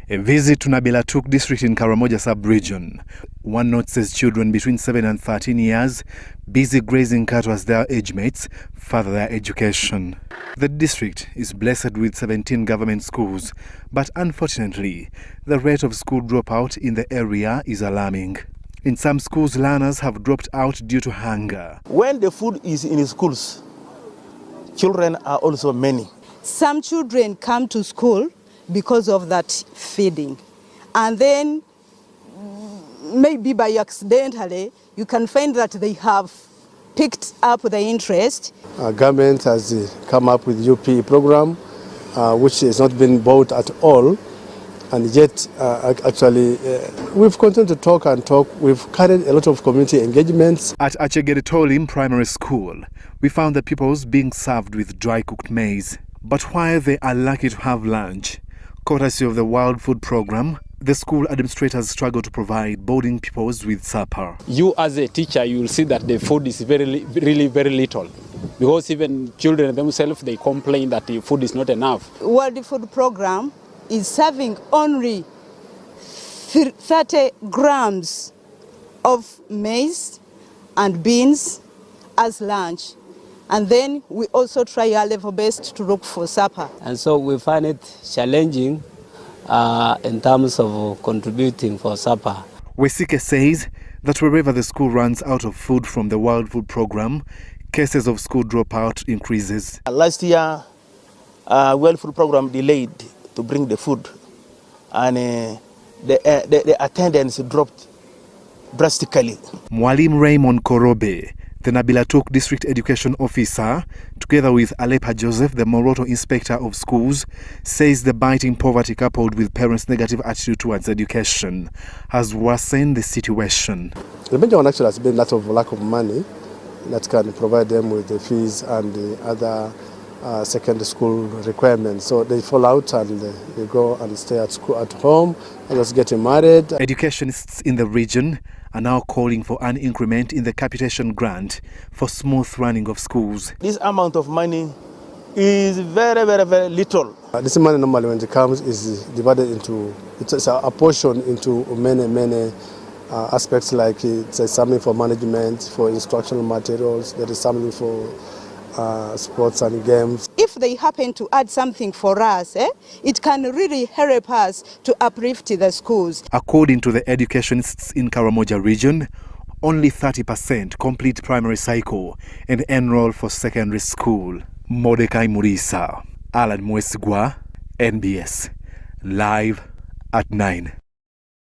A visit to Nabilatuk district in Karamoja sub-region. One notices children between 7 and 13 years busy grazing cattle as their age mates further their education. The district is blessed with 17 government schools, but unfortunately, the rate of school dropout in the area is alarming. In some schools, learners have dropped out due to hunger. When the food is in schools, children are also many. Some children come to school because of that feeding, and then maybe by accidentally you can find that they have picked up the interest. Our government has come up with UPE program which has not been bought at all, and yet we've continued to talk and talk. We've carried a lot of community engagements. At Achegeritolim Primary School, we found the pupils being served with dry cooked maize. But while they are lucky to have lunch, courtesy of the World Food Program, the school administrators struggle to provide boarding pupils with supper. You as a teacher, you will see that the food is really very little. Because even children themselves, they complain that the food is not enough. World Food Program is serving only 30 grams of maize and beans as lunch. And then we also try our level best to look for supper. And so we find it challenging in terms of contributing for supper. Wesike says that wherever the school runs out of food from the World Food Program, cases of school dropout increases. Last year, World Food Program delayed to bring the food, and the attendance dropped drastically. Mwalim Raymond Korobe, the Nabilatuk District Education Officer, together with Alepa Joseph, the Moroto Inspector of Schools, says the biting poverty coupled with parents' negative attitude towards education has worsened the situation. The major one actually has been that of lack of money that can provide them with the fees and the other secondary school requirements. So they fall out and they go and stay at school at home, and just getting married. Educationists in the region are now calling for an increment in the capitation grant for smooth running of schools. This amount of money is very little. This money normally when it comes is divided into, it's a portion into many aspects, like it's something for management, for instructional materials, there is something for sports and games. If they happen to add something for us, it can really help us to uplift the schools. According to the educationists in Karamoja region, only 30% complete primary cycle and enroll for secondary school. Mordecai Murisa, Alan Mwesigwa, NBS, live at 9.